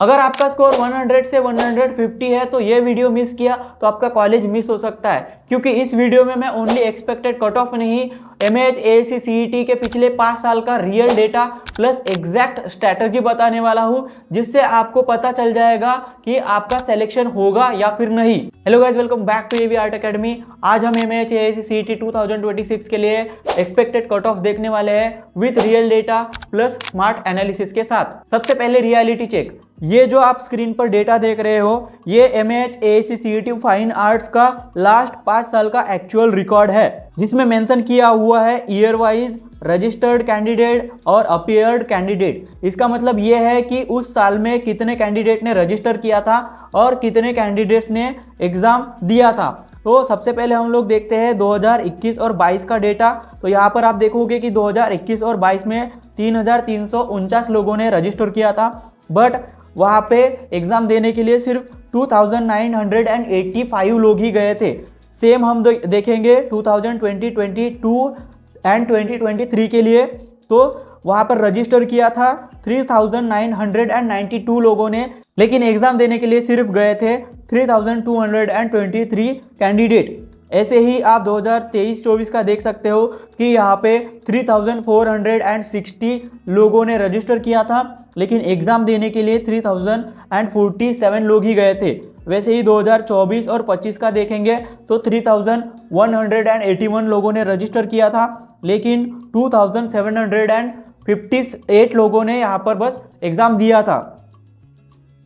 अगर आपका स्कोर 100 से 150 है तो ये वीडियो मिस किया तो आपका कॉलेज मिस हो सकता है, क्योंकि इस वीडियो में मैं ओनली एक्सपेक्टेड कट ऑफ नहीं, एमएच एएससी सीईटी के पिछले 5 साल का real data plus exact strategy बताने वाला हूं, जिससे आपको पता चल जाएगा कि आपका सिलेक्शन होगा या फिर नहीं। Hello guys, welcome back to AV art academy. आज हम एमएच एएससी सीईटी 2026 के लिए एक्सपेक्टेड कट ऑफ देखने वाले हैं with real data plus smart analysis के साथ। सबसे पहले रियलिटी चेक। ये जो आप स्क्रीन पर डेटा देख रहे हो ये MH ASC CET fine arts का लास्ट 5 साल का एक्चुअल रिकॉर्ड है, जिसमें मेंशन किया हुआ है ईयर वाइज रजिस्टर्ड कैंडिडेट और अपीयर्ड कैंडिडेट। इसका मतलब ये है कि उस साल में कितने कैंडिडेट ने रजिस्टर किया था और कितने कैंडिडेट्स ने एग्जाम दिया था। तो सबसे पहले हम लोग देखते हैं 2021 और 22 का डेटा। तो यहाँ पर आप देखोगे कि 2021 और 22 में 3349 लोगों ने रजिस्टर किया था, बट वहाँ पे एग्ज़ाम देने के लिए सिर्फ 2985 लोग ही गए थे। सेम हम देखेंगे 2020, 22 एंड 2023 के लिए, तो वहाँ पर रजिस्टर किया था 3992 लोगों ने, लेकिन एग्ज़ाम देने के लिए सिर्फ गए थे 3223 कैंडिडेट। ऐसे ही आप 2023-24 का देख सकते हो कि यहाँ पे 3460 लोगों ने रजिस्टर किया था, लेकिन एग्ज़ाम देने के लिए 3047 लोग ही गए थे। वैसे ही 2024 और 25 का देखेंगे तो 3181 लोगों ने रजिस्टर किया था, लेकिन 2758 लोगों ने यहाँ पर बस एग्ज़ाम दिया था।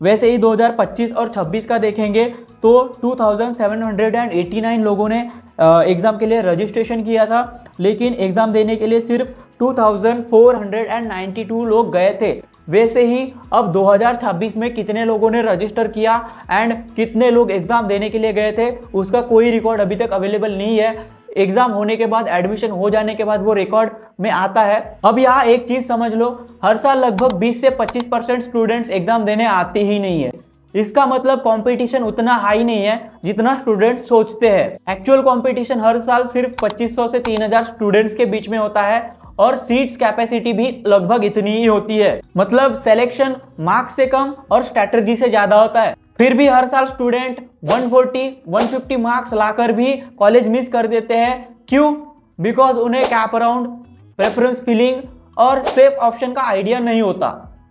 वैसे ही 2025 और 26 का देखेंगे तो 2789 लोगों ने एग्ज़ाम के लिए रजिस्ट्रेशन किया था, लेकिन एग्ज़ाम देने के लिए सिर्फ 2492 लोग गए थे। वैसे ही अब 2026 में कितने लोगों ने रजिस्टर किया एंड कितने लोग एग्ज़ाम देने के लिए गए थे, उसका कोई रिकॉर्ड अभी तक अवेलेबल नहीं है। एग्जाम होने के बाद, एडमिशन हो जाने के बाद वो रिकॉर्ड में आता है। अब यहाँ एक चीज समझ लो, हर साल लगभग 20 से 25% स्टूडेंट्स एग्जाम देने आते ही नहीं है। इसका मतलब कंपटीशन उतना हाई नहीं है जितना स्टूडेंट्स सोचते हैं। एक्चुअल कंपटीशन हर साल सिर्फ 2500 से 3000 स्टूडेंट्स के बीच में होता है और सीट्स कैपेसिटी भी लगभग इतनी ही होती है। मतलब सिलेक्शन मार्क्स से कम और स्ट्रैटेजी से ज्यादा होता है। फिर भी हर साल स्टूडेंट 140-150 मार्क्स लाकर भी कॉलेज मिस कर देते हैं। क्यों? बिकॉज उन्हें कैप अराउंड, प्रेफरेंस फिलिंग और सेफ ऑप्शन का आइडिया नहीं होता।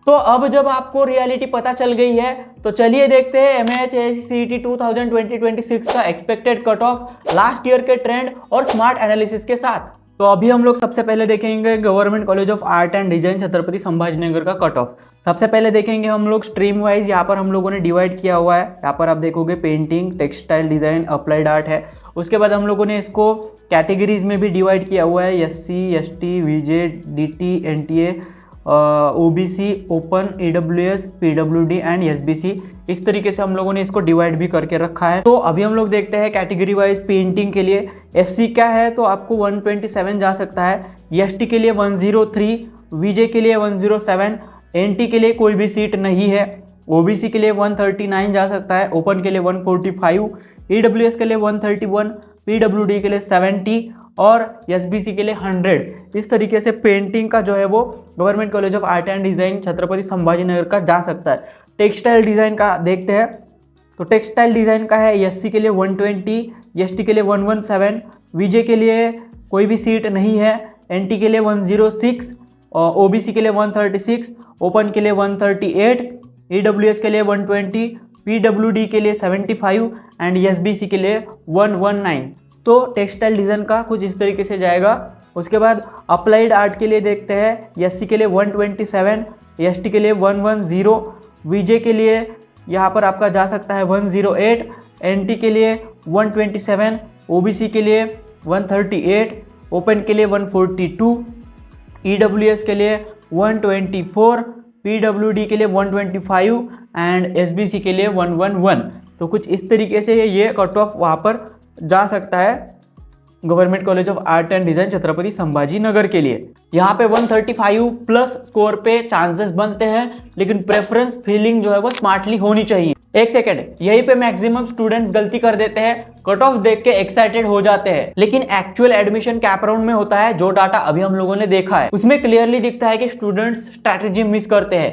तो अब जब आपको रियलिटी पता चल गई है तो चलिए देखते हैं एमएच एएससी सीईटी 2026 का expected cut off last year के ट्रेंड और स्मार्ट एनालिसिस के साथ। तो अभी हम लोग सबसे पहले देखेंगे government college of art and design Chhatrapati Sambhajinagar का कट ऑफ। सबसे पहले देखेंगे हम लोग स्ट्रीम वाइज। यहाँ पर हम लोगों ने डिवाइड किया हुआ है। यहाँ पर आप देखोगे painting, textile design, applied art है। उसके बाद हम लोगों ने इसको कैटेगरीज में भी डिवाइड किया हुआ है, SC, ST, VJ, DT, NTA, OBC, open, EWS, PWD and SBC. इस तरीके से हम लोगों ने इसको डिवाइड भी करके रखा है। तो अभी हम लोग देखते हैं कैटेगरी वाइज। पेंटिंग के लिए एससी क्या है तो आपको 127 जा सकता है, एसटी के लिए 103, वीजे के लिए 107, एनटी के लिए कोई भी सीट नहीं है, ओबीसी के लिए 139 जा सकता है, ओपन के लिए 145, ईडब्ल्यूएस के लिए 131, पीडब्ल्यूडी के लिए 70 और एसबीसी के लिए 100। इस तरीके से पेंटिंग का जो है वो government college of art and design Chhatrapati Sambhajinagar का जा सकता है। टेक्सटाइल डिज़ाइन का देखते हैं। तो टेक्सटाइल डिज़ाइन का है एससी के लिए 120, एसटी के लिए 117, वीजे के लिए कोई भी सीट नहीं है, एनटी के लिए 106, ओबीसी के लिए 136, ओपन के लिए 138, ईडब्ल्यूएस के लिए 120, पीडब्ल्यूडी के लिए 75 एंड एसबीसी के लिए 119। तो टेक्सटाइल डिज़ाइन का कुछ इस तरीके से जाएगा। उसके बाद अप्लाइड आर्ट के लिए देखते हैं। एससी के लिए 127, एसटी के लिए 110, वीजे के लिए यहाँ पर आपका जा सकता है 108, एनटी के लिए 127, ओबीसी के लिए 138, ओपन के लिए 142, ईडब्ल्यूएस के लिए 124, पीडब्ल्यूडी के लिए 125 एंड एसबीसी के लिए 111। तो कुछ इस तरीके से ये कट ऑफ वहाँ पर जा सकता है government college of art and design Chhatrapati Sambhajinagar के लिए। यहाँ पे 135 प्लस स्कोर पे चांसेस बनते हैं, लेकिन प्रेफरेंस फिलिंग जो है वो स्मार्टली होनी चाहिए। एक सेकेंड, यहीं पे मैक्सिमम स्टूडेंट्स गलती कर देते हैं, कट ऑफ देख के एक्साइटेड हो जाते हैं, लेकिन एक्चुअल एडमिशन कैप राउंड में होता है। जो डाटा अभी हम लोगों ने देखा है उसमें क्लियरली दिखता है कि स्टूडेंट्स स्ट्रैटेजी मिस करते हैं।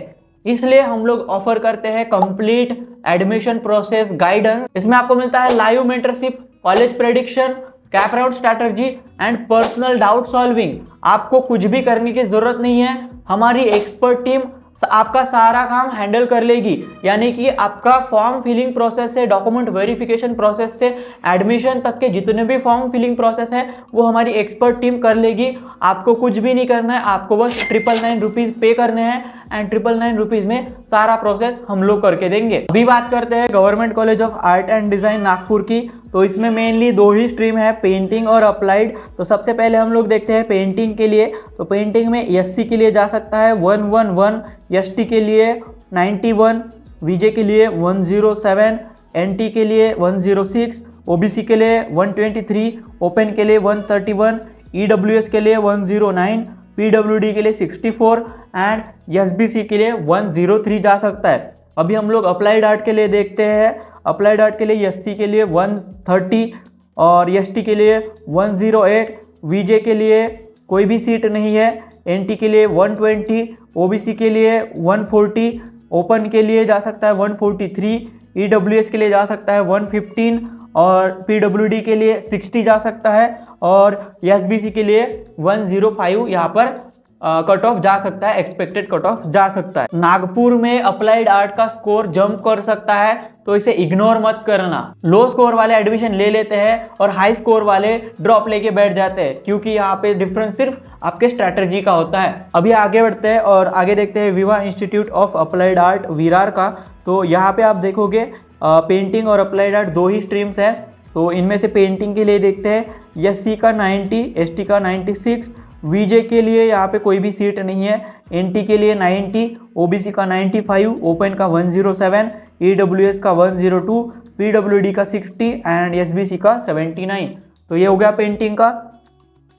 इसलिए हम लोग ऑफर करते हैं कंप्लीट एडमिशन प्रोसेस गाइडेंस। इसमें आपको मिलता है live mentorship, college prediction, cap round strategy and personal doubt solving. आपको कुछ भी करने की जरूरत नहीं है, हमारी एक्सपर्ट टीम आपका सारा काम हैंडल कर लेगी। यानी कि आपका फॉर्म फिलिंग प्रोसेस से, डॉक्यूमेंट वेरिफिकेशन प्रोसेस से, एडमिशन तक के जितने भी फॉर्म फिलिंग प्रोसेस है वो हमारी एक्सपर्ट टीम कर लेगी। आपको कुछ भी नहीं करना है, आपको बस 999 रुपीज पे करने हैं एंड 999 रुपीज में सारा प्रोसेस हम लोग करके देंगे। अभी बात करते हैं government college of art and design Nagpur की। तो इसमें मेनली दो ही स्ट्रीम है, पेंटिंग और अप्लाइड। तो सबसे पहले हम लोग देखते हैं पेंटिंग के लिए। तो पेंटिंग में एससी के लिए जा सकता है 111, एसटी के लिए 91, वीजे के लिए 107, एनटी के लिए 106, ओबीसी के लिए 123, ओपन के लिए 131, ईडब्ल्यूएस के लिए 109, पीडब्ल्यूडी के लिए 64 एंड एसबीसी के लिए 103 जा सकता है। अभी हम लोग अप्लाइड आर्ट के लिए देखते हैं। अप्लाइड आर्ट के लिए एससी के लिए 130 और एसटी के लिए 108, वीजे के लिए कोई भी सीट नहीं है, एनटी के लिए 120, ओबीसी के लिए 140, ओपन के लिए जा सकता है 143, ईडब्ल्यूएस के लिए जा सकता है 115 और पीडब्ल्यूडी के लिए 60 जा सकता है और एसबीसी के लिए 105 यहाँ पर कट ऑफ जा सकता है, एक्सपेक्टेड कट ऑफ जा सकता है। नागपुर में अप्लाइड आर्ट का स्कोर जंप कर सकता है, तो इसे इग्नोर मत करना। लो स्कोर वाले एडमिशन ले लेते हैं और हाई स्कोर वाले ड्रॉप लेके बैठ जाते हैं, क्योंकि यहाँ पे डिफरेंस सिर्फ आपके स्ट्रैटेजी का होता है। अभी आगे बढ़ते हैं और आगे देखते हैं विवा institute of applied art Virar का। तो यहाँ पे आप देखोगे पेंटिंग और अप्लाइड आर्ट दो ही स्ट्रीम्स है। तो इनमें से पेंटिंग के लिए देखते हैं एससी का 90, एसटी का 96, वीजे के लिए यहाँ पे कोई भी सीट नहीं है, एनटी के लिए 90, ओबीसी का 95, ओपन का 107, ईडब्ल्यूएस का 102, पीडब्ल्यूडी का 60 एंड एसबीसी का 79। तो ये हो गया पेंटिंग का।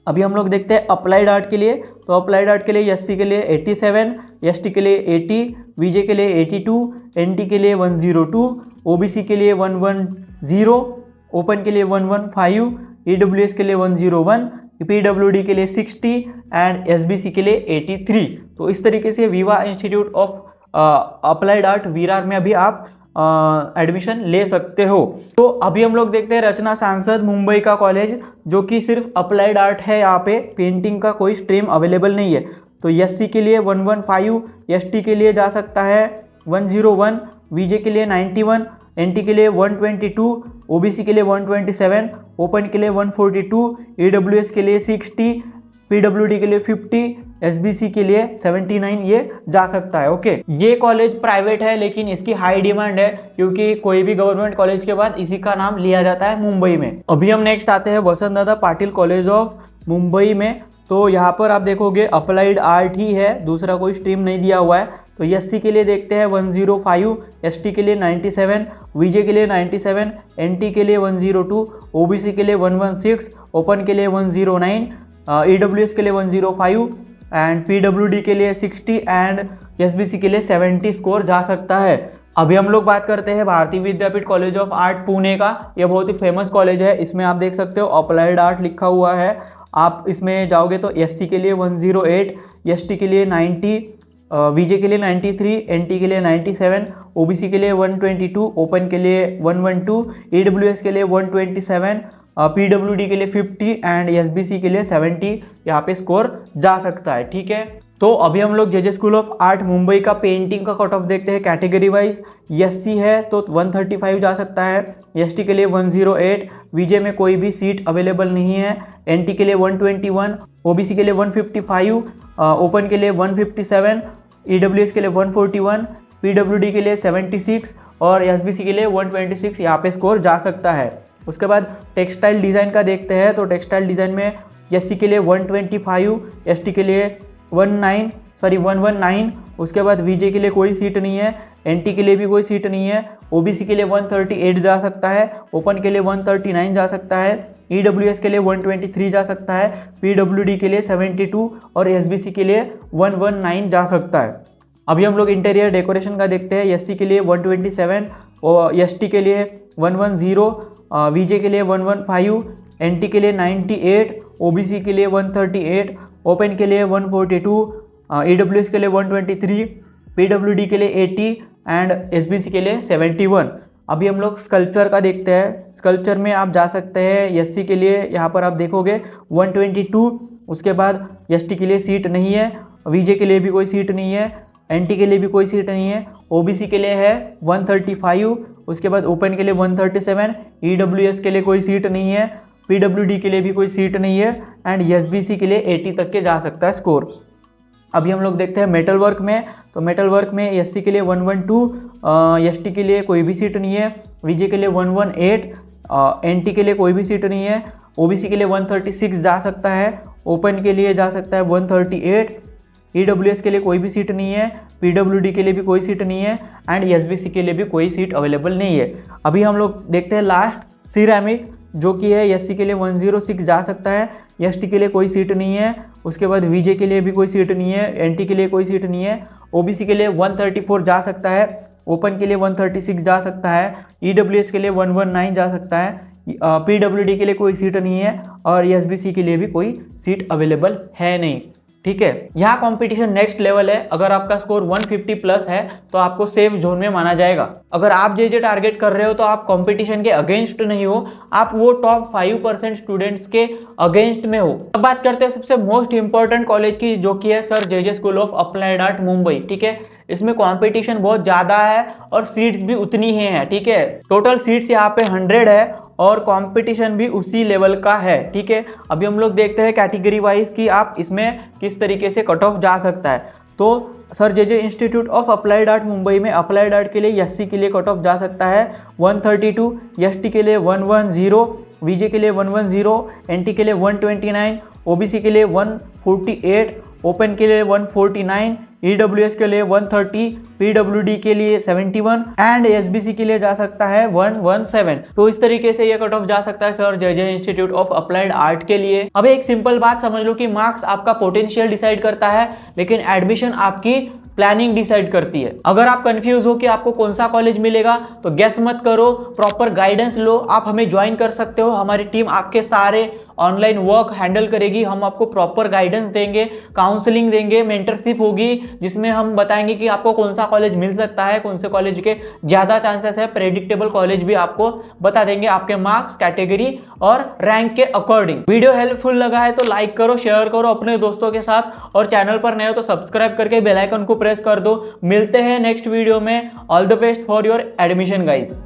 अभी हम लोग देखते हैं अप्लाइड आर्ट के लिए। तो अप्लाइड आर्ट के लिए एससी के लिए 87, एसटी के लिए 80, वीजे के लिए 82, एनटी के लिए 102, ओबीसी के लिए 110, ओपन के लिए 115, ईडब्ल्यूएस के लिए 101, पीडब्ल्यूडी के लिए 60 एंड एसबीसी के लिए 83। तो इस तरीके से विवा institute of applied art Virar में अभी आप एडमिशन ले सकते हो। तो अभी हम लोग देखते हैं रचना सांसद मुंबई का कॉलेज, जो कि सिर्फ अप्लाइड आर्ट है। यहाँ पे पेंटिंग का कोई स्ट्रीम अवेलेबल नहीं है। तो एससी के लिए 115, एसटी के लिए जा सकता है 101, वीजे के लिए 91, एनटी के लिए 122, ओबीसी के लिए 127, ओपन के लिए 142, ईडब्ल्यूएस के लिए 60, पीडब्ल्यूडी के लिए 50, एसबीसी के लिए 79 ये जा सकता है। ओके, ये कॉलेज प्राइवेट है लेकिन इसकी हाई डिमांड है, क्योंकि कोई भी गवर्नमेंट कॉलेज के बाद इसी का नाम लिया जाता है मुंबई में। अभी हम नेक्स्ट आते हैं वसंत दादा पाटिल कॉलेज ऑफ मुंबई में। तो यहाँ पर आप देखोगे अप्लाइड आर्ट ही है, दूसरा कोई स्ट्रीम नहीं दिया हुआ है। तो एससी के लिए देखते हैं 105, एसटी के लिए 97, वीजे के लिए 97, एनटी के लिए 102, ओबीसी के लिए 116, ओपन के लिए 109, ईडब्ल्यूएस के लिए 105 एंड पीडब्ल्यूडी के लिए 60 एंड एसबीसी के लिए 70 स्कोर जा सकता है। अभी हम लोग बात करते हैं भारतीय विद्यापीठ कॉलेज ऑफ आर्ट पुणे का। यह बहुत ही फेमस कॉलेज है। इसमें आप देख सकते हो अप्लाइड आर्ट लिखा हुआ है। आप इसमें जाओगे तो एससी के लिए 108, एसटी के लिए 90, वीजे के लिए 93, एनटी के लिए 97, ओबीसी के लिए 122, ओपन के लिए 112, ईडब्ल्यूएस के लिए 127, पीडब्ल्यूडी के लिए 50 एंड एसबीसी के लिए 70 यहाँ पे स्कोर जा सकता है। ठीक है, तो अभी हम लोग JJ school of art Mumbai का पेंटिंग का कट ऑफ देखते हैं कैटेगरी वाइज। एससी है तो 135 जा सकता है, एसटी के लिए 108, वीजे में कोई भी सीट अवेलेबल नहीं है, एनटी के लिए 121, ओबीसी के लिए 155, ओपन के लिए 157, ईडब्ल्यूएस के लिए 141, पीडब्ल्यूडी के लिए 76 और एसबीसी के लिए 126 यहाँ पे स्कोर जा सकता है। उसके बाद टेक्सटाइल डिज़ाइन का देखते हैं। तो टेक्सटाइल डिज़ाइन में एससी के लिए 125, एसटी के लिए 119, उसके बाद वीजे के लिए कोई सीट नहीं है, एनटी के लिए भी कोई सीट नहीं है, ओबीसी के लिए 138 जा सकता है, ओपन के लिए 139 जा सकता है, ईडब्ल्यूएस के लिए 123 जा सकता है, पीडब्ल्यूडी के लिए 72 और एसबीसी के लिए 119 जा सकता है। अभी हम लोग इंटीरियर डेकोरेशन का देखते हैं। एससी के लिए 127 और एसटी के लिए 110, वीजे के लिए 115, एनटी के लिए 98, ओबीसी के लिए 138, ओपन के लिए 142, ईडब्ल्यूएस के लिए 123, PWD के लिए 80 एंड SBC के लिए 71। अभी हम लोग स्कल्पचर का देखते हैं। स्कल्पचर में आप जा सकते हैं, SC के लिए यहाँ पर आप देखोगे 122, उसके बाद ST के लिए सीट नहीं है, VJ के लिए भी कोई सीट नहीं है, NT के लिए भी कोई सीट नहीं है, OBC के लिए है 135, उसके बाद ओपन के लिए 137, EWS के लिए कोई सीट नहीं है, PWD के लिए भी कोई सीट नहीं है एंड SBC के लिए 80 तक के जा सकता है स्कोर। अभी हम लोग देखते हैं मेटल वर्क में। तो मेटल वर्क में SC के लिए 112, ST के लिए कोई भी सीट नहीं है, VJ के लिए 118, NT के लिए कोई भी सीट नहीं है, OBC के लिए 136 जा सकता है, ओपन के लिए जा सकता है 138, EWS के लिए कोई भी सीट नहीं है, PWD के लिए भी कोई सीट नहीं है एंड SBC के लिए भी कोई सीट अवेलेबल नहीं है। अभी हम लोग देखते हैं लास्ट सिरेमिक, जो कि है SC के लिए 106 जा सकता है, ST के लिए कोई सीट नहीं है, उसके बाद VJ के लिए भी कोई सीट नहीं है, NT के लिए कोई सीट नहीं है, OBC के लिए 134 जा सकता है, ओपन के लिए 136 जा सकता है, EWS के लिए 119 जा सकता है, PWD के लिए कोई सीट नहीं है और SBC के लिए भी कोई सीट अवेलेबल है नहीं। ठीक है, यहाँ कंपटीशन नेक्स्ट लेवल है। अगर आपका स्कोर 150 प्लस है तो आपको सेफ जोन में माना जाएगा। अगर आप जे टारगेट कर रहे हो तो आप कंपटीशन के अगेंस्ट नहीं हो, आप वो टॉप 5% स्टूडेंट्स के अगेंस्ट में हो। अब बात करते हैं सबसे मोस्ट इंपॉर्टेंट कॉलेज की, जो कि है sir J school of applied art Mumbai. ठीक है, इसमें कंपटीशन बहुत ज़्यादा है और सीट्स भी उतनी ही हैं। ठीक है, टोटल सीट्स यहाँ पे 100 है और कंपटीशन भी उसी लेवल का है। ठीक है, अभी हम लोग देखते हैं कैटेगरी वाइज कि आप इसमें किस तरीके से कट ऑफ जा सकता है। तो sir J institute of applied art Mumbai में अप्लाइड आर्ट के लिए SC के लिए कट ऑफ जा सकता है 132, ST के लिए 110, VJ के लिए 110, NT के लिए 129, OBC के लिए 148, ओपन के लिए 149, EWS के लिए 130, PWD के लिए 71 एंड SBC के लिए जा सकता है 117। तो इस तरीके से ये कट ऑफ जा सकता है sir J institute of applied art के लिए। अब एक सिंपल बात समझ लो कि मार्क्स आपका पोटेंशियल डिसाइड करता है, लेकिन एडमिशन आपकी प्लानिंग डिसाइड करती है। अगर आप कंफ्यूज हो कि आपको कौन सा कॉलेज मिलेगा तो गेस मत करो, प्रॉपर गाइडेंस लो। आप हमें ज्वाइन कर सकते हो, हमारी टीम आपके सारे ऑनलाइन वर्क हैंडल करेगी, हम आपको प्रॉपर गाइडेंस देंगे, काउंसलिंग देंगे, मेंटरशिप होगी जिसमें हम बताएंगे कि आपको कौन सा कॉलेज मिल सकता है, कौन से कॉलेज के ज़्यादा चांसेस है, प्रेडिक्टेबल कॉलेज भी आपको बता देंगे आपके मार्क्स, कैटेगरी और रैंक के अकॉर्डिंग। वीडियो हेल्पफुल लगा है तो लाइक करो, शेयर करो अपने दोस्तों के साथ और चैनल पर नए हो तो सब्सक्राइब करके बेल आइकन को प्रेस कर दो। मिलते हैं नेक्स्ट वीडियो में। All the best for your admission guys.